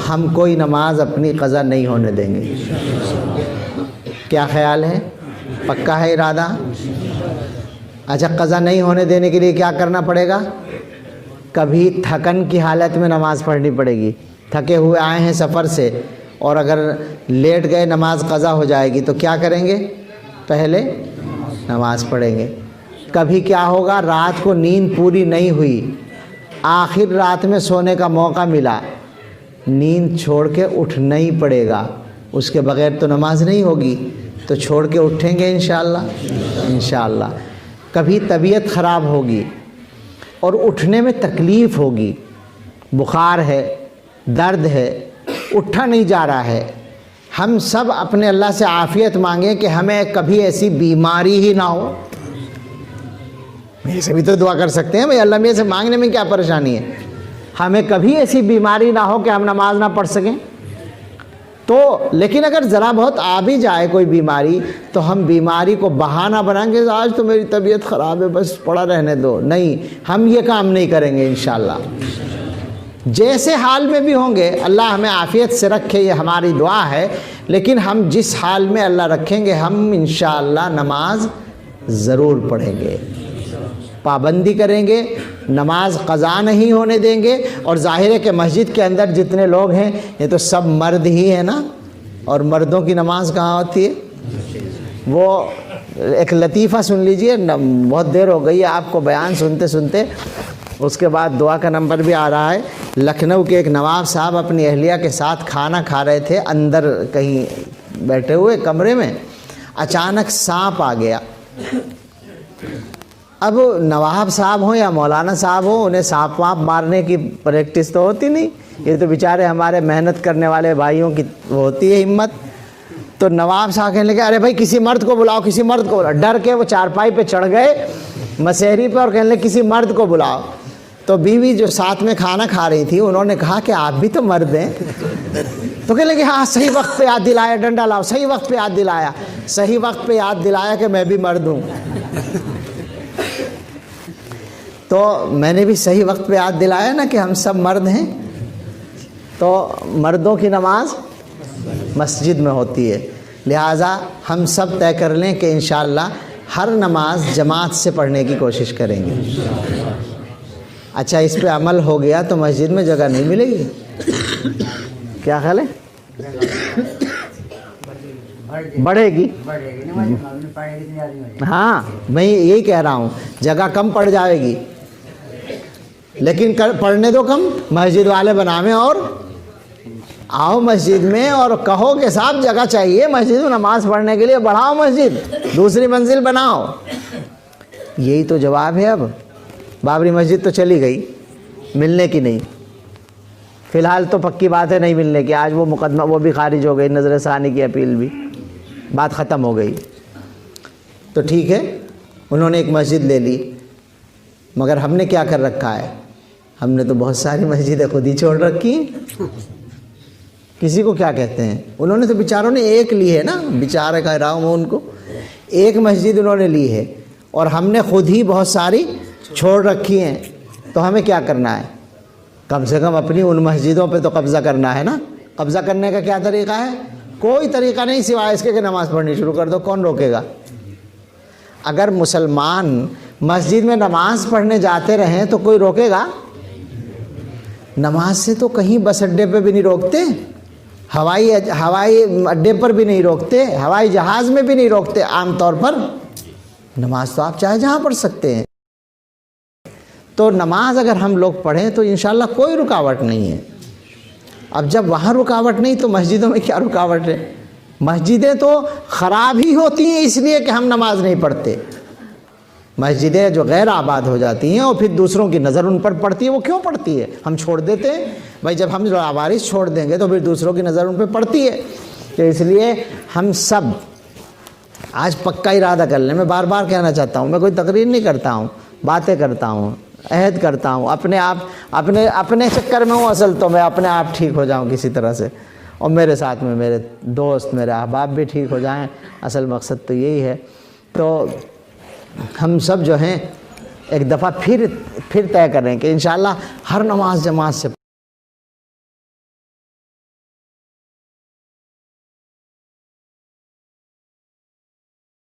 ہم کوئی نماز اپنی قضا نہیں ہونے دیں گے۔ کیا خیال ہے؟ پکا ہے ارادہ؟ اچھا، قضا نہیں ہونے دینے کے لیے کیا کرنا پڑے گا؟ کبھی تھکن کی حالت میں نماز پڑھنی پڑے گی۔ تھکے ہوئے آئے ہیں سفر سے اور اگر لیٹ گئے نماز قضا ہو جائے گی تو کیا کریں گے؟ پہلے نماز پڑھیں گے۔ کبھی کیا ہوگا؟ رات کو نیند پوری نہیں ہوئی، آخر رات میں سونے کا موقع ملا، نیند چھوڑ کے اٹھنا ہی پڑے گا، اس کے بغیر تو نماز نہیں ہوگی، تو چھوڑ کے اٹھیں گے انشاءاللہ انشاءاللہ۔ کبھی طبیعت خراب ہوگی اور اٹھنے میں تکلیف ہوگی، بخار ہے، درد ہے، اٹھا نہیں جا رہا ہے، ہم سب اپنے اللہ سے عافیت مانگیں کہ ہمیں کبھی ایسی بیماری ہی نہ ہو۔ ایسے بھی تو دعا کر سکتے ہیں بھائی، اللہ میاں سے مانگنے میں کیا پریشانی ہے؟ ہمیں کبھی ایسی بیماری نہ ہو کہ ہم نماز نہ پڑھ سکیں۔ تو لیکن اگر ذرا بہت آ بھی جائے کوئی بیماری تو ہم بیماری کو بہانہ بنائیں گے، آج تو میری طبیعت خراب ہے بس پڑا رہنے دو، نہیں، ہم یہ کام نہیں کریں گے انشاءاللہ۔ جیسے حال میں بھی ہوں گے، اللہ ہمیں عافیت سے رکھے، یہ ہماری دعا ہے، لیکن ہم جس حال میں اللہ رکھیں گے ہم انشاءاللہ نماز ضرور پڑھیں گے، پابندی کریں گے، نماز قضا نہیں ہونے دیں گے۔ اور ظاہر ہے کہ مسجد کے اندر جتنے لوگ ہیں یہ تو سب مرد ہی ہیں نا، اور مردوں کی نماز کہاں ہوتی ہے؟ وہ ایک لطیفہ سن لیجئے، بہت دیر ہو گئی ہے آپ کو بیان سنتے سنتے، اس کے بعد دعا کا نمبر بھی آ رہا ہے۔ لکھنؤ کے ایک نواب صاحب اپنی اہلیہ کے ساتھ کھانا کھا رہے تھے، اندر کہیں بیٹھے ہوئے کمرے میں، اچانک سانپ آ گیا۔ اب نواب صاحب ہوں یا مولانا صاحب ہوں، انہیں سانپ وانپ مارنے کی پریکٹس تو ہوتی نہیں، یہ تو بیچارے ہمارے محنت کرنے والے بھائیوں کی ہوتی ہے ہمت۔ تو نواب صاحب کہنے لگے ارے بھائی کسی مرد کو بلاؤ، کسی مرد کو بلاؤ۔ ڈر کے وہ چارپائی پہ چڑھ گئے مسہری پہ اور کہنے لگے کسی مرد کو بلاؤ۔ تو بیوی جو ساتھ میں کھانا کھا رہی تھی انہوں نے کہا کہ آپ بھی تو مرد ہیں، تو کہنے لگے ہاں صحیح وقت پہ یاد دلایا، ڈنڈا لاؤ، صحیح وقت پہ یاد دلایا، صحیح وقت پہ یاد دلایا کہ میں بھی مرد ہوں۔ تو میں نے بھی صحیح وقت پہ یاد دلایا نا کہ ہم سب مرد ہیں۔ تو مردوں کی نماز مسجد میں ہوتی ہے، لہٰذا ہم سب طے کر لیں کہ انشاءاللہ ہر نماز جماعت سے پڑھنے کی کوشش کریں گے۔ اچھا، اس پہ عمل ہو گیا تو مسجد میں جگہ نہیں ملے گی، کیا خیال ہے؟ بڑھے گی، ہاں میں یہی کہہ رہا ہوں، جگہ کم پڑ جائے گی، لیکن پڑھنے دو کم، مسجد والے بناویں اور آؤ مسجد میں اور کہو کہ صاحب جگہ چاہیے مسجد میں نماز پڑھنے کے لیے، بڑھاؤ مسجد، دوسری منزل بناؤ۔ یہی تو جواب ہے۔ اب بابری مسجد تو چلی گئی، ملنے کی نہیں، فی الحال تو پکی بات ہے نہیں ملنے کی، آج وہ مقدمہ وہ بھی خارج ہو گئی، نظر ثانی کی اپیل بھی، بات ختم ہو گئی۔ تو ٹھیک ہے، انہوں نے ایک مسجد لے لی، مگر ہم نے کیا کر رکھا ہے؟ ہم نے تو بہت ساری مسجدیں خود ہی چھوڑ رکھی ہیں۔ کسی کو کیا کہتے ہیں؟ انہوں نے تو بیچاروں نے ایک لی ہے نا، بیچارے کہہ رہا ہوں میں ان کو، ایک مسجد انہوں نے لی ہے اور ہم نے خود ہی بہت ساری چھوڑ رکھی ہیں۔ تو ہمیں کیا کرنا ہے؟ کم سے کم اپنی ان مسجدوں پہ تو قبضہ کرنا ہے نا۔ قبضہ کرنے کا کیا طریقہ ہے؟ کوئی طریقہ نہیں سوائے اس کے کہ نماز پڑھنی شروع کر دو، کون روکے گا؟ اگر مسلمان مسجد میں نماز پڑھنے جاتے رہیں تو کوئی روکے گا؟ نماز سے تو کہیں بس اڈے پہ بھی نہیں روکتے، ہوائی اڈے پر بھی نہیں روکتے، ہوائی جہاز میں بھی نہیں روکتے، عام طور پر نماز تو آپ چاہے جہاں پڑھ سکتے ہیں۔ تو نماز اگر ہم لوگ پڑھیں تو انشاءاللہ کوئی رکاوٹ نہیں ہے۔ اب جب وہاں رکاوٹ نہیں تو مسجدوں میں کیا رکاوٹ ہے؟ مسجدیں تو خراب ہی ہوتی ہیں اس لیے کہ ہم نماز نہیں پڑھتے۔ مسجدیں جو غیر آباد ہو جاتی ہیں اور پھر دوسروں کی نظر ان پر پڑتی ہے، وہ کیوں پڑتی ہے؟ ہم چھوڑ دیتے ہیں بھائی، جب ہم لاوارث چھوڑ دیں گے تو پھر دوسروں کی نظر ان پہ پڑتی ہے۔ تو اس لیے ہم سب آج پکا ارادہ کر لیں۔ میں بار بار کہنا چاہتا ہوں، میں کوئی تقریر نہیں کرتا ہوں، باتیں کرتا ہوں، عہد کرتا ہوں، اپنے چکر میں ہوں، اصل تو میں اپنے آپ ٹھیک ہو جاؤں کسی طرح سے، اور میرے ساتھ میں میرے دوست، میرے احباب بھی ٹھیک ہو جائیں، اصل مقصد تو یہی ہے۔ تو ہم سب جو ہیں ایک دفعہ پھر طے کریں کہ انشاءاللہ ہر نماز جماعت سے